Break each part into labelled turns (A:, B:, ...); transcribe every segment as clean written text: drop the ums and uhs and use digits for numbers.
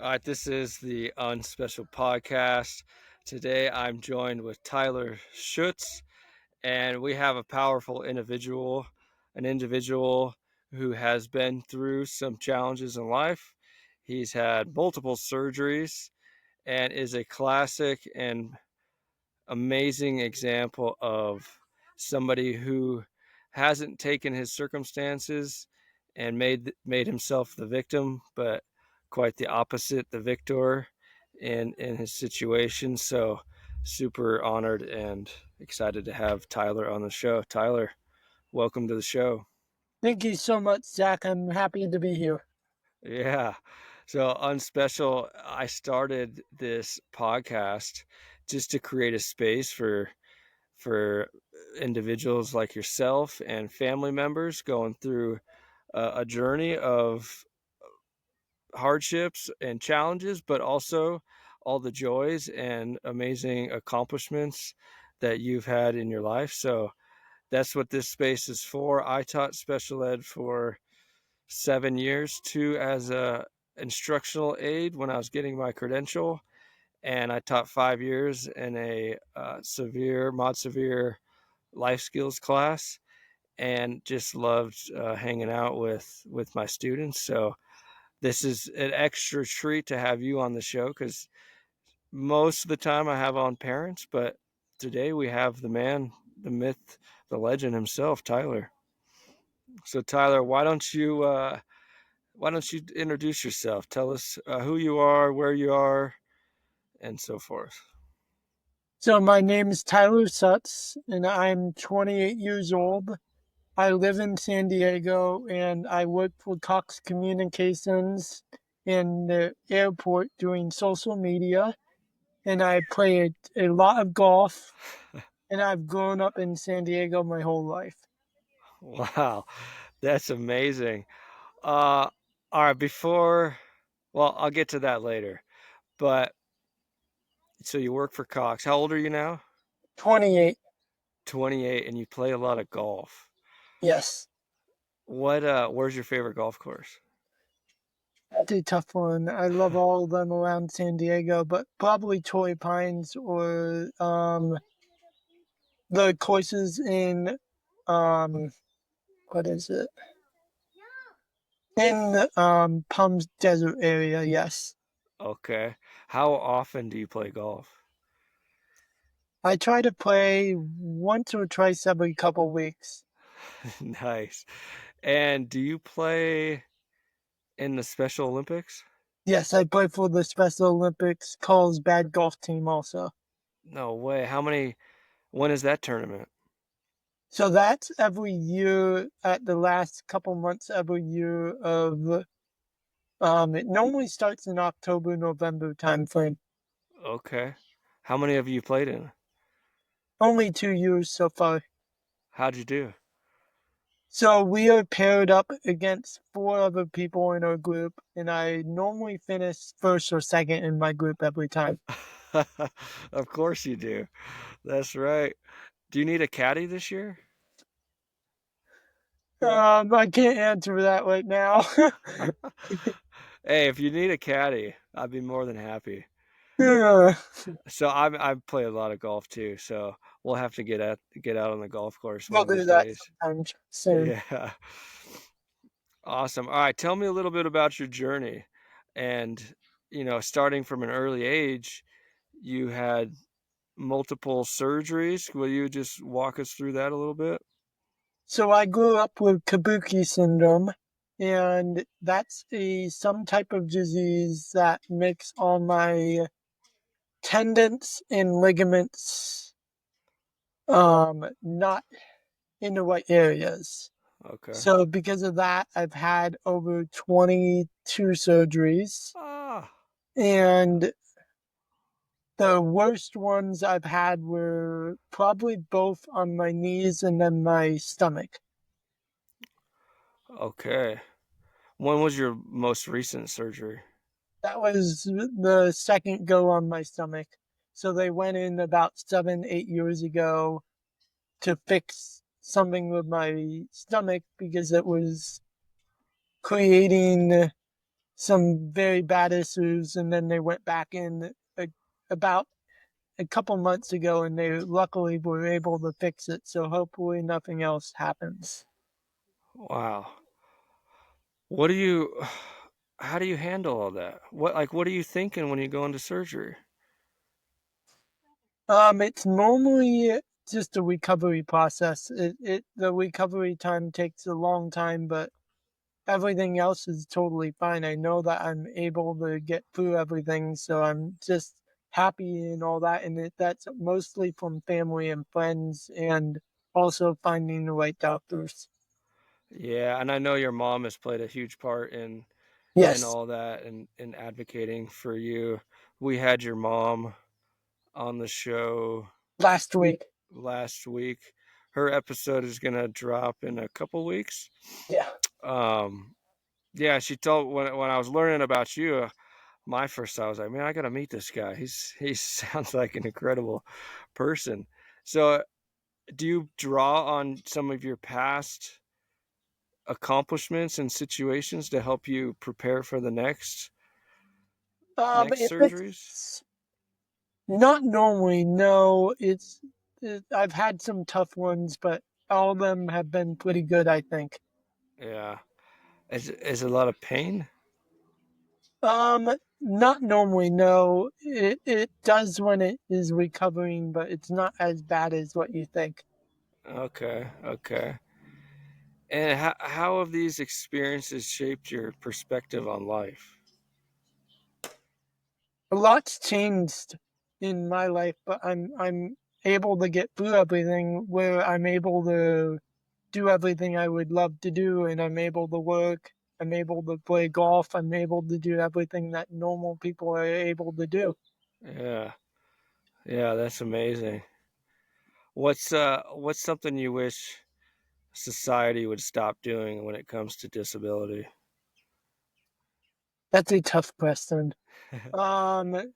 A: All right, this is the UnSpecial podcast. Today I'm joined with Tyler Schutz, and we have a powerful individual, an individual who has been through some challenges in life. He's had multiple surgeries and is a classic and amazing example of somebody who hasn't taken his circumstances and made himself the victim, but quite the opposite, the victor in his situation. So super honored and excited to have Tyler on the show. Tyler, welcome to the show.
B: Thank you so much, Zach. I'm happy to be here.
A: Yeah. So UnSpecial, I started this podcast just to create a space for individuals like yourself and family members going through a journey of hardships and challenges, but also all the joys and amazing accomplishments that you've had in your life. So that's what this space is for. I taught special ed for 7 years, two as a instructional aide when I was getting my credential, and I taught 5 years in a severe life skills class, and just loved hanging out with my students. So this is an extra treat to have you on the show because most of the time I have on parents, but today we have the man, the myth, the legend himself, Tyler. So Tyler, why don't you introduce yourself? Tell us who you are, where you are, and so forth.
B: So, my name is Tyler Schutz, and I'm 28 years old. I live in San Diego, and I work for Cox Communications in the airport doing social media. And I play a lot of golf, and I've grown up in San Diego my whole life.
A: Wow, that's amazing. Uh, all right, well, I'll get to that later. But so you work for Cox. How old are you now?
B: 28,
A: 28, and you play a lot of golf.
B: yes.
A: Where's your favorite golf course?
B: That's a tough one. I love all of them around San Diego, but probably Torrey Pines or the courses in um what is it in the Palms Desert area. Yes,
A: Okay. How often do you play golf?
B: I try to play once or twice every couple weeks.
A: Nice. And do you play in the Special Olympics?
B: Yes, I play for the Special Olympics Carlsbad golf team also.
A: No way. When is that tournament?
B: So that's every year at the last couple months every year of it normally starts in October, November time frame.
A: Okay. How many have you played in?
B: Only 2 years so far.
A: How'd you do?
B: So we are paired up against four other people in our group, and I normally finish first or second in my group every time.
A: Of course you do. That's right. Do you need a caddy this year?
B: I can't answer that right now.
A: Hey, if you need a caddy, I'd be more than happy.
B: Yeah,
A: So I play a lot of golf too, so we'll have to get out on the golf course one
B: we'll
A: of these
B: do that
A: days.
B: sometime soon.
A: Yeah. Awesome. All right, tell me a little bit about your journey. And, starting from an early age, you had multiple surgeries. Will you just walk us through that a little bit?
B: So I grew up with Kabuki syndrome, and that's some type of disease that makes all my tendons and ligaments not in the right areas.
A: Okay.
B: So because of that, I've had over 22 surgeries,
A: Ah,
B: and the worst ones I've had were probably both on my knees and then my stomach.
A: okay. When was your most recent surgery?
B: That was the second go on my stomach. So they went in about 7, 8 years ago to fix something with my stomach because it was creating some very bad issues, and then they went back in about a couple months ago, and they luckily were able to fix it. So hopefully nothing else happens.
A: Wow. What do you how do you handle all that? What are you thinking when you go into surgery?
B: It's normally just a recovery process. The recovery time takes a long time, but everything else is totally fine. I know that I'm able to get through everything, so I'm just happy and all that. And that's mostly from family and friends, and also finding the right doctors.
A: Yeah, and I know your mom has played a huge part in
B: Yes,
A: all that and in advocating for you. We had your mom on the show
B: last week.
A: last week. Her episode is gonna drop in a couple weeks.
B: Yeah.
A: Um, yeah, she told when I was learning about you, my first thought was like, man, I gotta meet this guy. He sounds like an incredible person. So, do you draw on some of your past accomplishments and situations to help you prepare for the next
B: If
A: surgeries?
B: it's not normally, no. I've had some tough ones, but all of them have been pretty good, I think.
A: Yeah. Is it a lot of pain?
B: Not normally, no. It does when it is recovering, but it's not as bad as what you think.
A: Okay, okay. And how have these experiences shaped your perspective on life?
B: A lot's changed in my life, but I'm able to get through everything where I'm able to do everything I would love to do, and I'm able to work, I'm able to play golf, I'm able to do everything that normal people are able to do.
A: Yeah. Yeah, that's amazing. What's something you wish society would stop doing when it comes to disability?
B: That's a tough question. Um,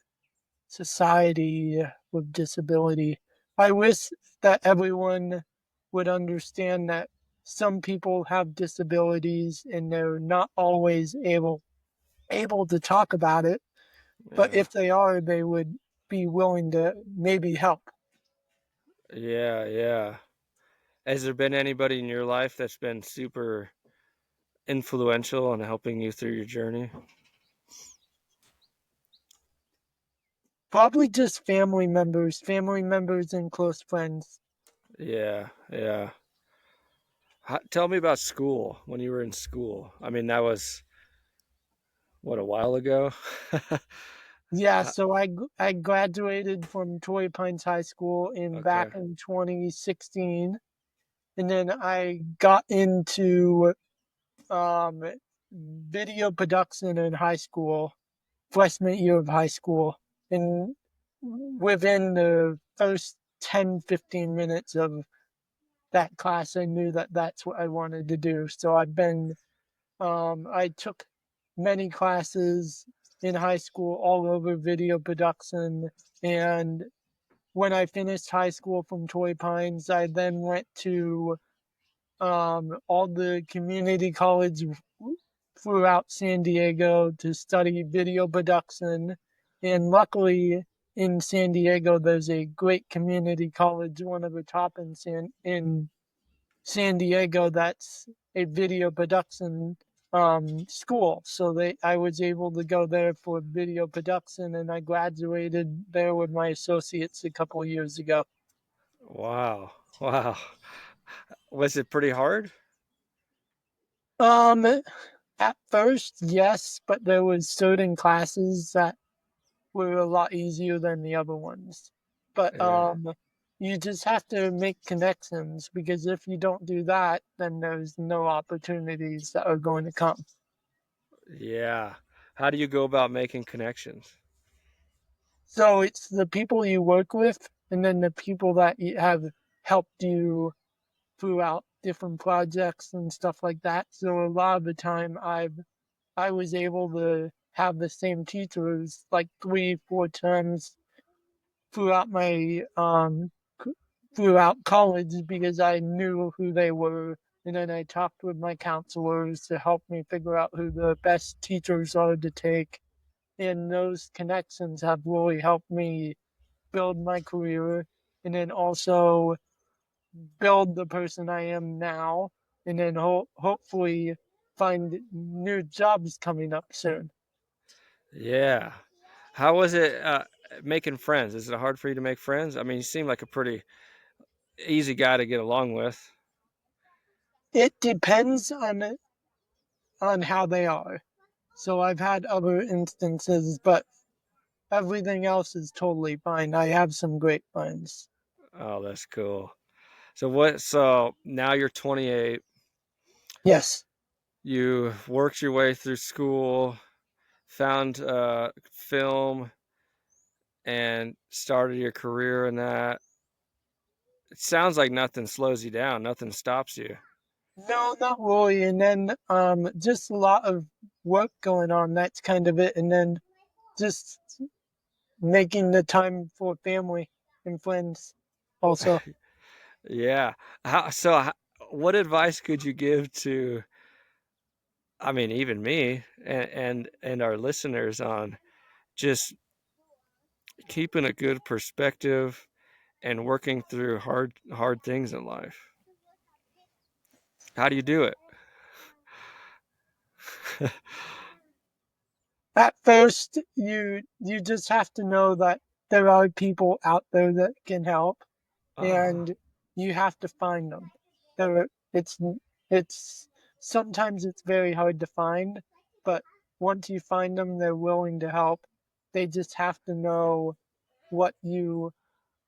B: Society with disability. I wish that everyone would understand that some people have disabilities and they're not always able to talk about it, but
A: Yeah.
B: if they are, they would be willing to maybe help.
A: Yeah, yeah. Has there been anybody in your life that's been super influential in helping you through your journey?
B: Probably just family members and close friends.
A: Yeah, yeah. Tell me about school when you were in school. I mean, that was what, a while ago?
B: Yeah,
A: Ho-
B: so I graduated from Torrey Pines High School in back
A: okay.
B: in 2016, and then I got into um, video production in high school, freshman year of high school. And within the first 10, 15 minutes of that class, I knew that that's what I wanted to do. So I took many classes in high school all over video production. And when I finished high school from Torrey Pines, I then went to all the community college throughout San Diego to study video production. And luckily, in San Diego, there's a great community college, one of the top in San Diego. That's a video production school. So I was able to go there for video production, and I graduated there with my associates a couple of years ago.
A: Wow. Wow. Was it pretty hard?
B: Um, at first, yes, but there was certain classes that were a lot easier than the other ones. But
A: Yeah.
B: you just have to make connections, because if you don't do that, then there's no opportunities that are going to come.
A: Yeah. How do you go about making connections?
B: So it's the people you work with, and then the people that have helped you throughout different projects and stuff like that. So a lot of the time, I was able to have the same teachers like 3, 4 times throughout my throughout college, because I knew who they were. and then I talked with my counselors to help me figure out who the best teachers are to take. And those connections have really helped me build my career and then also build the person I am now, and then hopefully find new jobs coming up soon.
A: Yeah. How was it making friends? Is it hard for you to make friends? I mean, you seem like a pretty easy guy to get along with.
B: It depends on how they are. So I've had other instances, but everything else is totally fine. I have some great friends.
A: Oh, that's cool. So now you're 28.
B: Yes.
A: You worked your way through school, found film, and started your career in that. It sounds like nothing slows you down, nothing stops you.
B: No, not really. And then just a lot of work going on. That's kind of it. And then just making the time for family and friends also.
A: Yeah. What advice could you give to, I mean, even me and our listeners on just keeping a good perspective and working through hard things in life? How do you do it?
B: At first, you just have to know that there are people out there that can help,
A: Uh,
B: and you have to find them. There, it's sometimes it's very hard to find, but once you find them, they're willing to help. They just have to know what you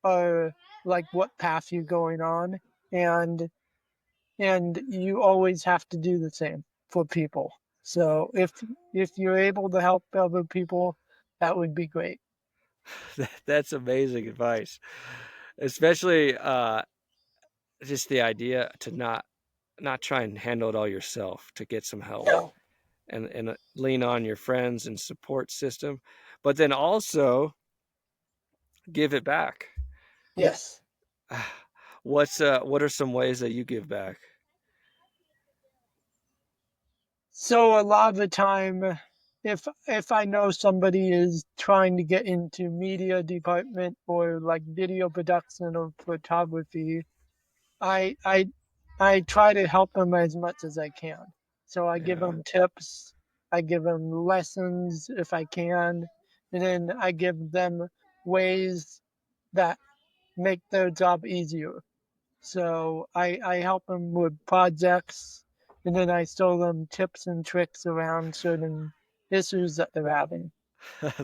B: are like, what path you're going on, and and you always have to do the same for people. So if you're able to help other people, that would be great.
A: that's amazing advice, especially just the idea to not try and handle it all yourself, to get some help
B: No.
A: and lean on your friends and support system, but then also give it back.
B: Yes.
A: What are some ways that you give back?
B: So a lot of the time, if I know somebody is trying to get into media department or like video production or photography, I I I try to help them as much as I can. So I give
A: Yeah.
B: them tips, I give them lessons if I can, and then I give them ways that make their job easier. So I help them with projects, and then I show them tips and tricks around certain issues that they're having.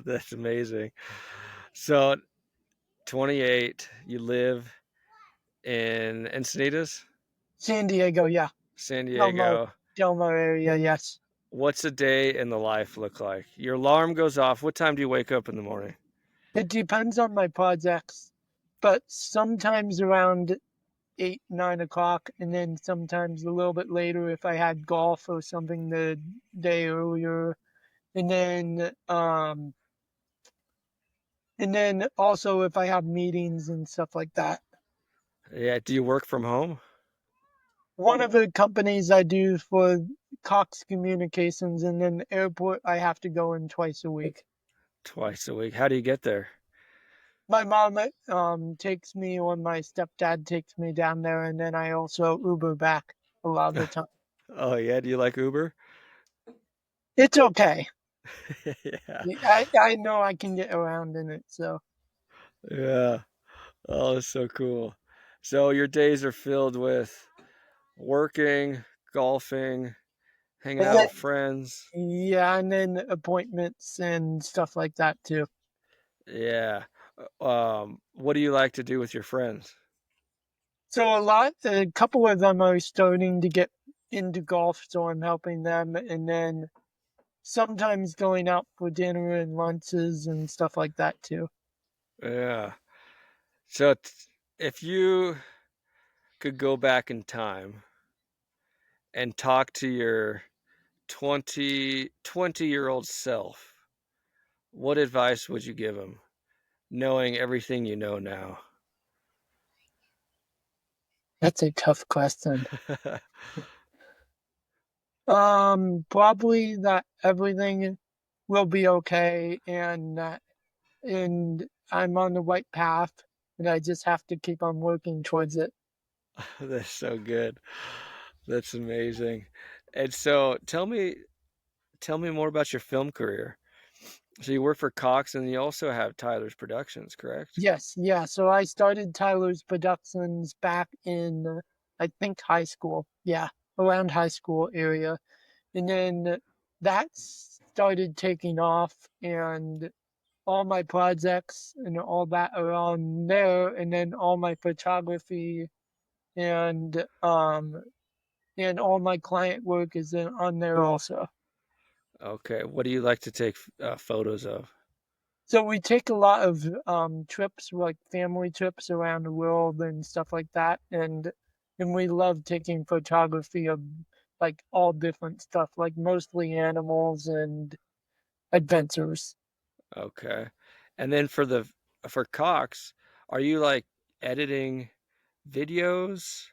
A: That's amazing. So 28, you live in Encinitas,
B: San Diego, yeah.
A: San
B: Delmar,
A: Diego.
B: Delmar area, yes.
A: What's a day in the life look like? Your alarm goes off. What time do you wake up in the morning?
B: It depends on my projects, but sometimes around 8, 9 o'clock, and then sometimes a little bit later if I had golf or something the day earlier. And then also if I have meetings and stuff like that.
A: Yeah, do you work from home?
B: One of the companies I do for Cox Communications, and then the airport I have to go in twice a week.
A: Twice a week. How do you get there?
B: My mom takes me or my stepdad takes me down there, and then I also Uber back a lot of the time.
A: Oh yeah, do you like Uber?
B: It's okay.
A: Yeah.
B: I know I can get around in it, so.
A: Yeah. Oh, that's so cool. So your days are filled with working, golfing, hanging
B: And
A: out
B: then,
A: with friends.
B: yeah, and then appointments and stuff like that too.
A: Yeah. What do you like to do with your friends?
B: So a couple of them are starting to get into golf, so I'm helping them, and then sometimes going out for dinner and lunches and stuff like that too.
A: Yeah. So if you could go back in time and talk to your 20-year-old self, what advice would you give him, knowing everything you know now?
B: That's a tough question. Probably that everything will be okay and I'm on the right path and I just have to keep on working towards it.
A: That's so good. That's amazing. And so tell me more about your film career. So you work for Cox and you also have Tyler's Productions, correct?
B: Yes, yeah. So I started Tyler's Productions back in I think high school. Yeah, around high school area. And then that started taking off and all my projects and all that are on there and then all my photography and and all my client work is on there also.
A: Okay. What do you like to take photos of?
B: So we take a lot of trips, like family trips around the world and stuff like that, and we love taking photography of like all different stuff, like mostly animals and adventures.
A: Okay. And then for Cox, are you like editing videos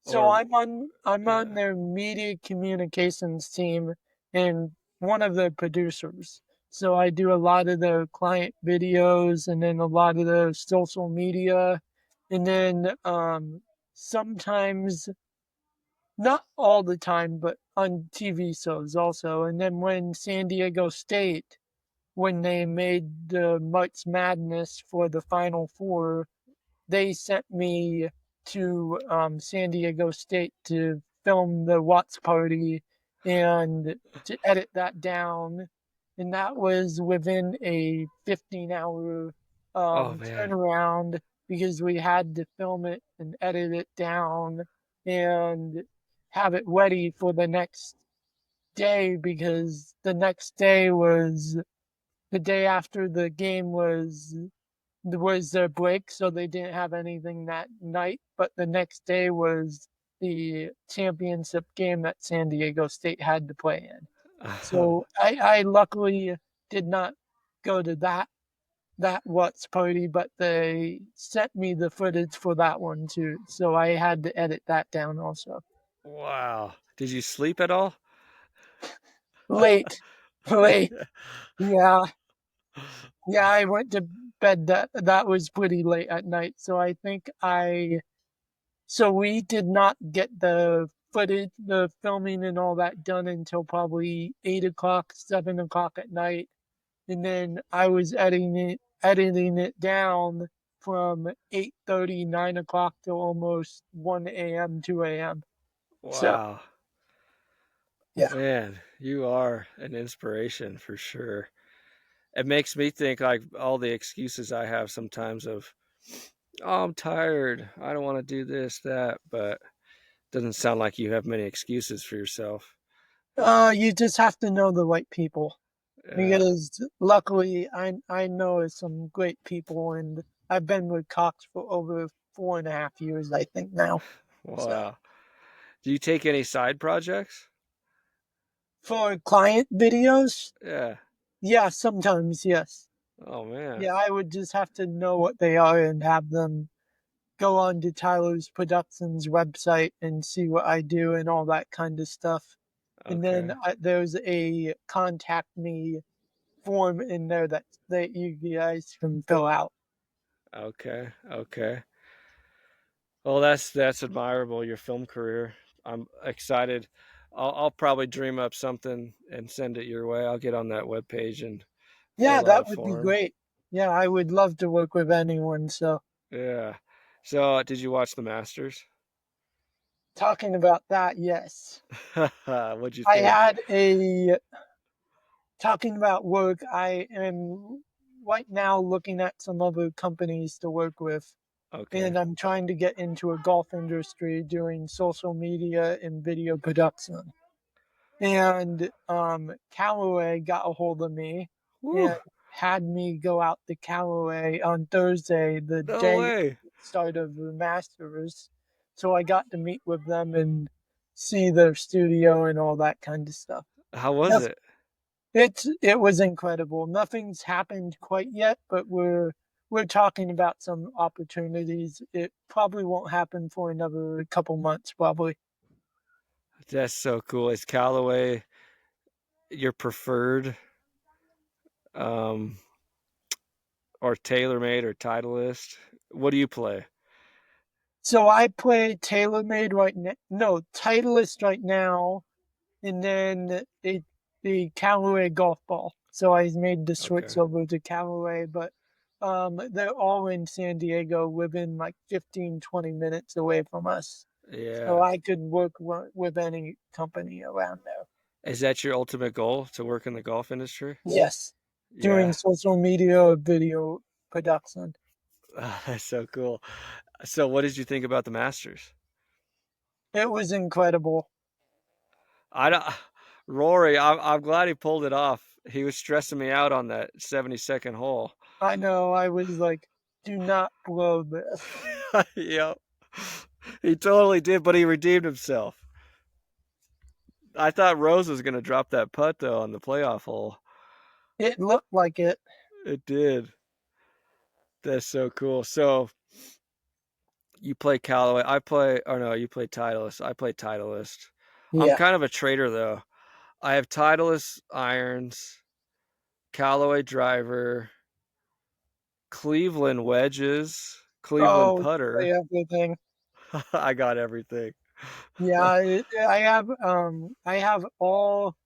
B: So
A: or
B: I'm on
A: yeah.
B: their media communications team and one of the producers. So I do a lot of their client videos and then a lot of their social media and then sometimes not all the time but on TV shows also. And then when San Diego State when they made the March Madness for the Final Four, they sent me to San Diego State to film the Watts party and to edit that down. And that was within a 15-hour
A: Oh man.
B: turnaround because we had to film it and edit it down and have it ready for the next day because the next day was the day after the game was their break, so they didn't have anything that night. But the next day was the championship game that San Diego State had to play in. So I luckily did not go to that Watts party, but they sent me the footage for that one too. So I had to edit that down also.
A: Wow. Did you sleep at all?
B: Late, late. Yeah, yeah. I went to bed that was pretty late at night. So I think I So we did not get the footage, the filming and all that done until probably 8 o'clock, 7 o'clock at night. And then I was editing it down from 8:30, 9 o'clock to almost 1 a.m., 2 a.m. So
A: Wow.
B: yeah.
A: Man, you are an inspiration for sure. It makes me think like all the excuses I have sometimes of, oh, I'm tired. I don't want to do this, that, but doesn't sound like you have many excuses for yourself.
B: You just have to know the right people
A: Yeah.
B: because luckily I know some great people and I've been with Cox for over 4.5 years, I think now. So
A: Wow. Do you take any side projects?
B: for client videos,
A: Yeah.
B: yeah, sometimes, yes.
A: Oh man.
B: Yeah, I would just have to know what they are and have them go on to Tyler's Productions website and see what I do and all that kind of stuff. And then
A: Okay.
B: there's a contact me form in there that you guys can fill out.
A: Okay. Okay. Well, that's admirable, your film career. I'm excited. I'll probably dream up something and send it your way. I'll get on that webpage and
B: Yeah,
A: fill out a
B: that would be
A: form.
B: great. Yeah, I would love to work with anyone. So,
A: Yeah. So, did you watch the Masters?
B: talking about that, yes.
A: What'd you
B: I
A: think?
B: had a talking about work, I am right now looking at some other companies to work with,
A: Okay.
B: and I'm trying to get into a golf industry doing social media and video production. And Callaway got a hold of me
A: Woo!
B: and had me go out to Callaway on Thursday, the
A: No
B: day
A: way.
B: start of the Masters. So I got to meet with them and see their studio and all that kind of stuff.
A: How was it?
B: It was incredible. Nothing's happened quite yet, but we're we're talking about some opportunities. It probably won't happen for another couple months, probably.
A: That's so cool. Is Callaway your preferred, um, or TaylorMade or Titleist? What do you play?
B: So I play TaylorMade right now. No, Titleist right now, and then the Callaway golf ball. So I made the
A: Okay.
B: switch over to Callaway, but they're all in San Diego, within like 15, 20 minutes away from us. So
A: Yeah.
B: I could work with any company around there.
A: Is that your ultimate goal to work in the golf industry?
B: Yes, doing
A: Yeah.
B: social media video production.
A: That's so cool. So, what did you think about the Masters?
B: It was incredible.
A: I don't, Rory, I'm glad he pulled it off. He was stressing me out on that 72nd hole.
B: I know, I was like, do not blow this.
A: Yep. He totally did, but he redeemed himself. I thought Rose was going to drop that putt though on the playoff hole.
B: It looked like it.
A: It did. That's so cool. So you play Callaway. I play, or no, you play Titleist. I play Titleist. I'm
B: Yeah.
A: kind of a trader though. I have Titleist irons, Callaway driver, Cleveland wedges, Cleveland
B: Oh, play
A: putter.
B: everything.
A: I got everything.
B: Yeah, I have all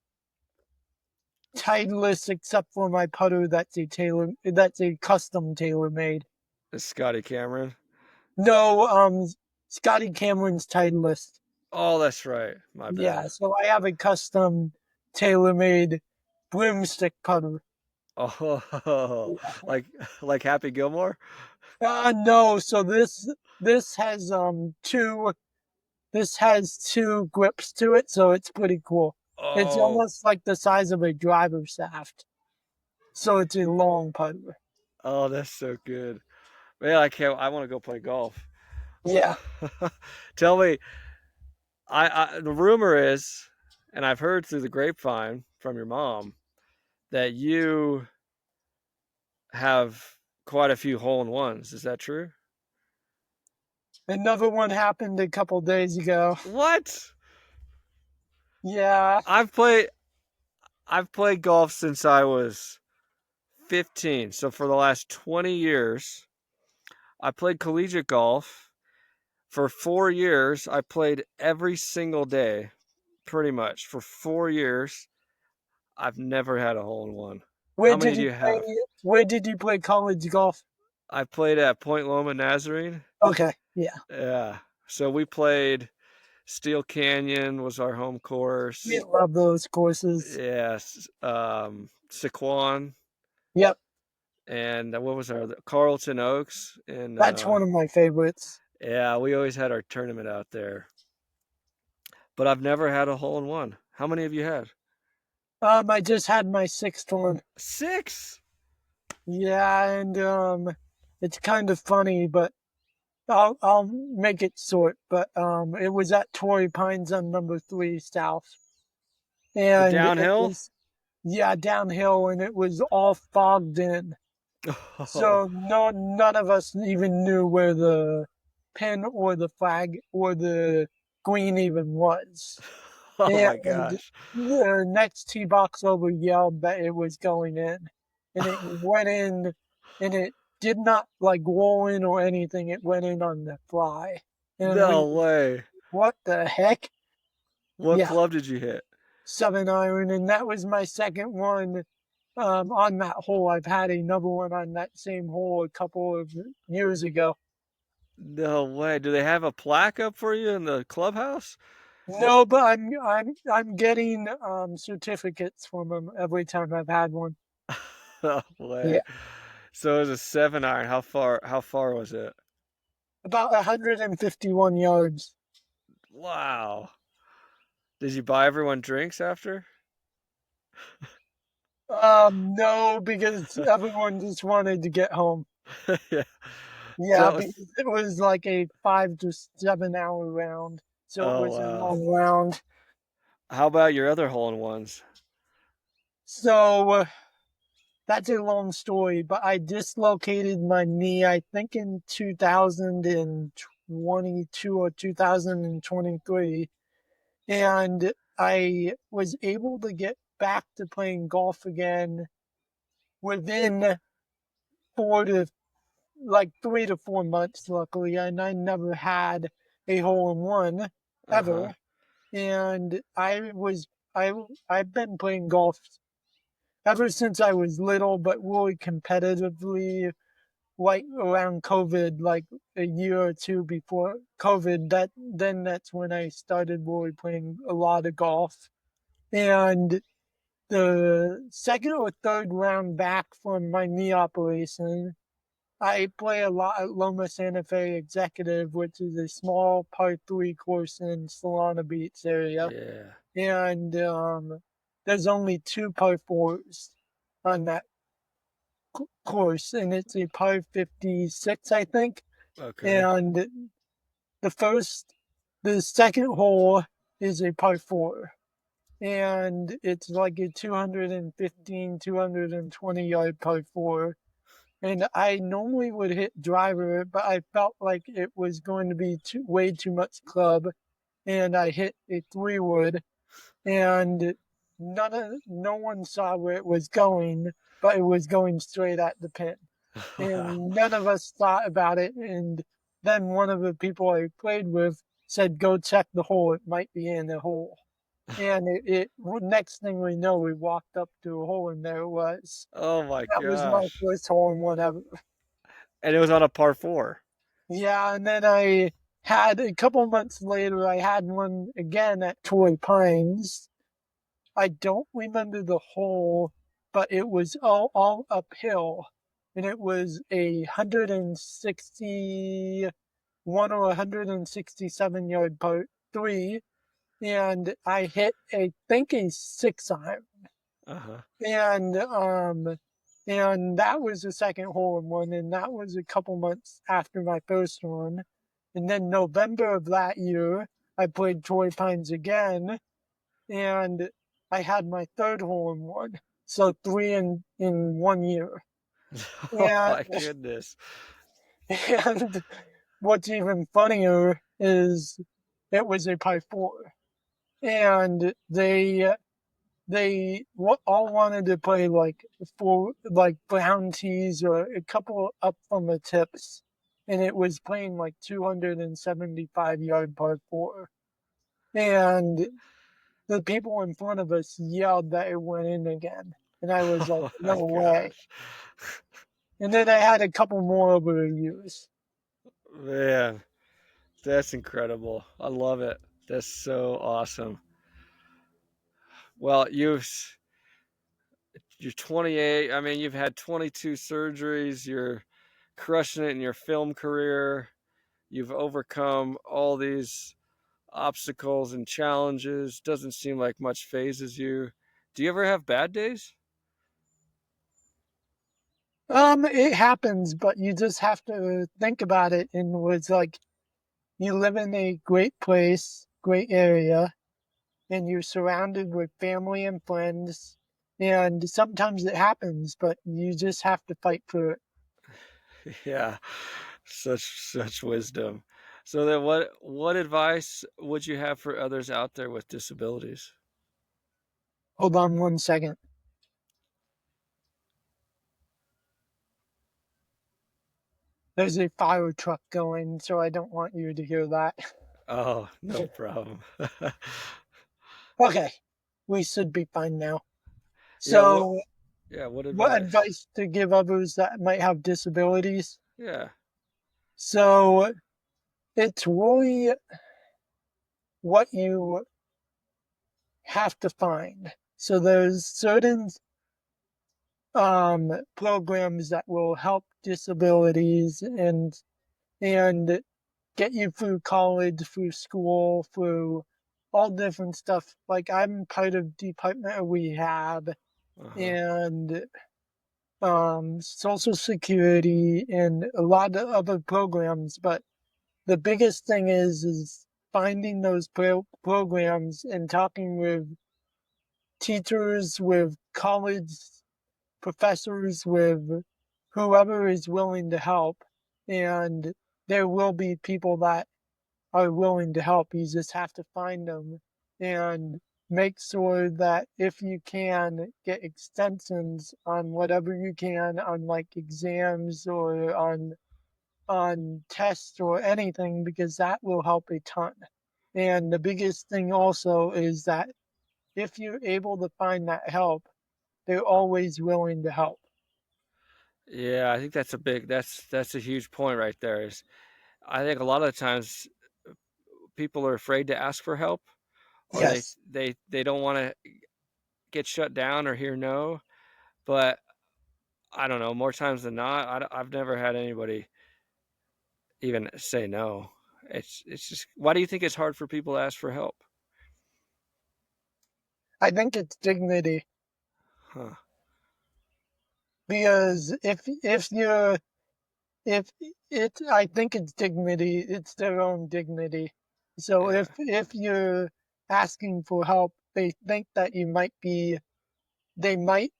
B: Titleist except for my putter that's a custom tailor made.
A: Scotty Cameron.
B: No, Scotty Cameron's Titleist.
A: Oh, that's right. My
B: Yeah,
A: bad.
B: so I have a custom tailor made broomstick putter.
A: Oh, like Happy Gilmore.
B: No, so this has two this has two grips to it, so it's pretty cool. It's
A: Oh,
B: almost like the size of a driver's shaft. So it's a long putter.
A: oh, that's so good. Man, I can't. I want to go play golf.
B: Yeah.
A: Tell me, the rumor is, and I've heard through the grapevine from your mom that you have quite a few hole in ones. Is that true?
B: Another one happened a couple days ago.
A: What?
B: Yeah.
A: I've played I've played golf since I was 15. So for the last 20 years, I played collegiate golf. For 4 years, I played every single day, pretty much. For 4 years, I've never had a hole in one.
B: Where
A: How many
B: did
A: do
B: you
A: you
B: play
A: have?
B: where did you play college golf?
A: I played at Point Loma Nazarene.
B: Okay. Yeah.
A: Yeah. So we played Steel Canyon was our home
B: We
A: course.
B: love those courses.
A: Yes. Sequan.
B: Yep.
A: And what was our Carlton Oaks? And
B: That's one of my favorites.
A: yeah, we always had our tournament out there. But I've never had a hole in one. How many have you had?
B: I just had my sixth one.
A: Six.
B: Yeah, and it's kind of funny, but I'll make it short. But it was at Torrey Pines on number 3 South,
A: The
B: and it
A: downhill?
B: was, yeah, downhill, and it was all fogged in.
A: Oh,
B: So none of us even knew where the pin or the flag or the green even was.
A: oh my
B: And
A: gosh.
B: the next tee box over yelled that it was going in, and it went in, and it did not like roll in or anything. It went in on the fly, and we,
A: No way.
B: what the heck?
A: What
B: Yeah,
A: club did you hit?
B: 7 iron, and that was my second one. On that hole, I've had another one on that same hole a couple of years ago.
A: No way. Do they have a plaque up for you in the clubhouse?
B: No, but I'm getting certificates from them every time I've had one.
A: No
B: Yeah,
A: way. So it was a 7 iron. How far was it?
B: about 151 yards.
A: Wow. Did you buy everyone drinks after?
B: No, because everyone just wanted to get home.
A: Yeah.
B: Yeah,
A: Tell
B: because it was like a 5 to 7 hour round, so it
A: Oh
B: was a
A: wow.
B: long round.
A: How about your other hole in ones?
B: So that's a long story, but I dislocated my knee, I think in 2022 or 2023. And I was able to get back to playing golf again within 3 to 4 months, luckily. And I never had a hole in one
A: Uh-huh.
B: ever. And I I've been playing golf ever since I was little, but really competitively, like around COVID, like a year or two before COVID. That's when I started really playing a lot of golf. And the second or third round back from my knee operation, I play a lot at Loma Santa Fe Executive, which is a small par 3 course in Solana Beach area.
A: Yeah.
B: And there's only two par 4s on that course, and it's a par 56, I think.
A: Okay.
B: And the first, the second hole is a par 4, and it's like a 215, 220 yard par 4. And I normally would hit driver, but I felt like it was going to be way too much club, and I hit a 3 wood, and no one saw where it was going, but it was going straight at the pin.
A: Wow.
B: And none of us thought about it. And then one of the people I played with said, "Go check the hole. It might be in the hole." And next thing we know, we walked up to a hole, and there it was.
A: Oh my
B: That was my
A: gosh.
B: first hole in one ever.
A: And it was on a par 4.
B: Yeah, and then I had a couple months later, I had one again at Torrey Pines. I don't remember the hole, but it was all uphill, and it was 161 or 167 yard par 3, and I hit I think a 6 iron,
A: Uh-huh.
B: and that was the second hole in one, and that was a couple months after my first one, and then November of that year I played Torrey Pines again, and I had my third hole in one. So three in 1 year.
A: Oh
B: And
A: my goodness.
B: and what's even funnier is it was a par 4. And all wanted to play like brown tees or a couple up from the tips. And it was playing like 275 yard par 4. And the people in front of us yelled that it went in again. And I was like,
A: Oh
B: no
A: my
B: way.
A: gosh.
B: And then I had a couple more over the years.
A: Man, that's incredible. I love it. That's so awesome. Well, you're 28. I mean, you've had 22 surgeries. You're crushing it in your film career. You've overcome all these obstacles and challenges. Doesn't seem like much phases you. Do you ever have bad days?
B: It happens, but you just have to think about it. And was like, you live in a great place, great area, and you're surrounded with family and friends. And sometimes it happens, but you just have to fight through it.
A: Yeah, such wisdom. So then what advice would you have for others out there with disabilities?
B: Hold on 1 second. There's a fire truck going, so I don't want you to hear that.
A: Oh, no problem.
B: Okay, we should be fine now.
A: Yeah, what
B: So,
A: yeah, what
B: what
A: advice?
B: advice to give others that might have disabilities?
A: Yeah.
B: So, it's really what you have to find. So, there's certain programs that will help disabilities and get you through college, through school, through all different stuff. Like I'm part of Department of Rehab
A: Uh-huh.
B: and Social Security and a lot of other programs. But the biggest thing is finding those programs and talking with teachers, with college professors, with whoever is willing to help. And there will be people that are willing to help. You just have to find them and make sure that if you can get extensions on whatever you can on like exams or on tests or anything, because that will help a ton. And the biggest thing also is that if you're able to find that help, they're always willing to help.
A: Yeah, I think that's a huge point right there. Is I think a lot of the times people are afraid to ask for help, or
B: Yes,
A: they don't want to get shut down or hear no. But I don't know, more times than not, I've never had anybody even say no. It's just why do you think it's hard for people to ask for help?
B: I think it's dignity,
A: Huh.
B: because if it I think it's dignity, it's their own dignity. So
A: Yeah.
B: if you're asking for help, they think that you might be they might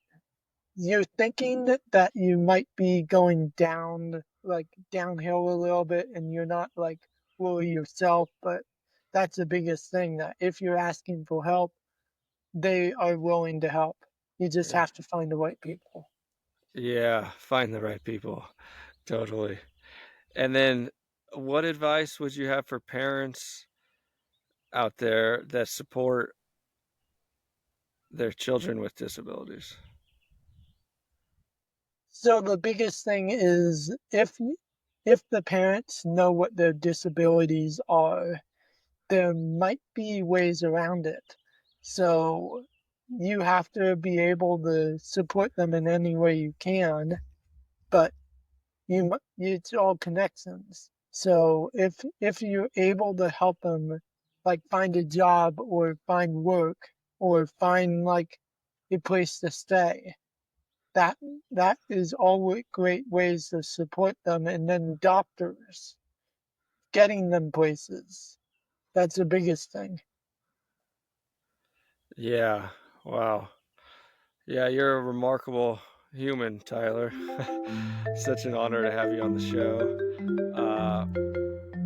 B: you're thinking that you might be going down, like downhill a little bit, and you're not like fully yourself. But that's the biggest thing, that if you're asking for help, they are willing to help. You just
A: Yeah.
B: have to find the right people.
A: Yeah, find the right people. Totally. And then what advice would you have for parents out there that support their children with disabilities?
B: So the biggest thing is, if the parents know what their disabilities are, there might be ways around it. So you have to be able to support them in any way you can, but it's all connections. So if you're able to help them, like find a job or find work or find like a place to stay, that that is all great ways to support them. And then doctors, getting them places, that's the biggest thing.
A: Yeah. Wow. Yeah, you're a remarkable human, Tyler. Such an honor to have you on the show.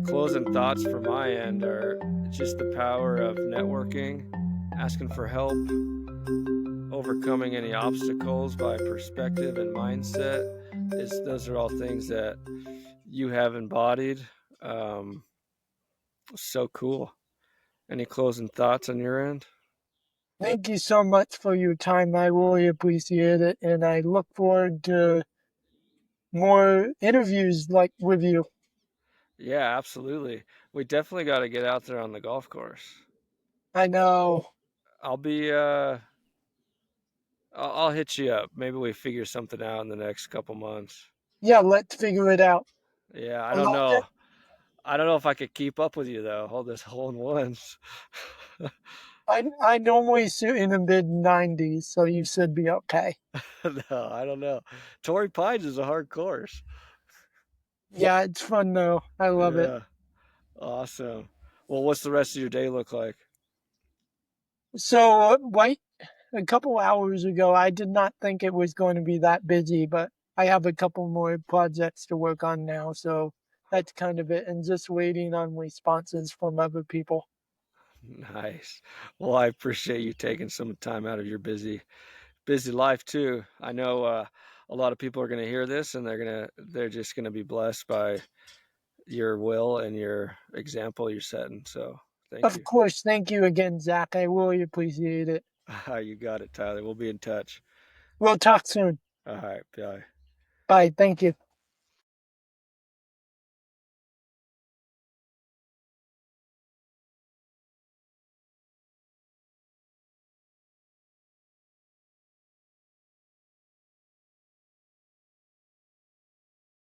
A: Closing thoughts from my end are just the power of networking, asking for help, overcoming any obstacles by perspective and mindset. Is those are all things that you have embodied. Um, so cool. Any closing thoughts on your end?
B: Thank you so much for your time. I really appreciate it, and I look forward to more interviews like with you.
A: Yeah, absolutely. We definitely got to get out there on the golf course.
B: I know.
A: I'll be I'll hit you up. Maybe we figure something out in the next couple months.
B: Yeah, let's figure it out.
A: Yeah, I
B: And
A: don't
B: I'll
A: know.
B: get,
A: I don't know if I could keep up with you though. All this hole in ones.
B: I normally shoot in the mid 90s, so you should be okay.
A: No, I don't know. Torrey Pines is a hard course.
B: Yeah, it's fun though. I love it.
A: Yeah, awesome. Well, what's the rest of your day look like?
B: So, right a couple hours ago, I did not think it was going to be that busy, but I have a couple more projects to work on now, so that's kind of it, and just waiting on responses from other people.
A: Nice. Well, I appreciate you taking some time out of your busy life too. I know a lot of people are going to hear this and they're just going to be blessed by your will and your example you're setting. So, thank
B: Of
A: you.
B: course, thank you again, Zach. I really appreciate it.
A: You got it, Tyler. We'll be in touch.
B: We'll talk soon.
A: All right, bye.
B: Bye. Thank you.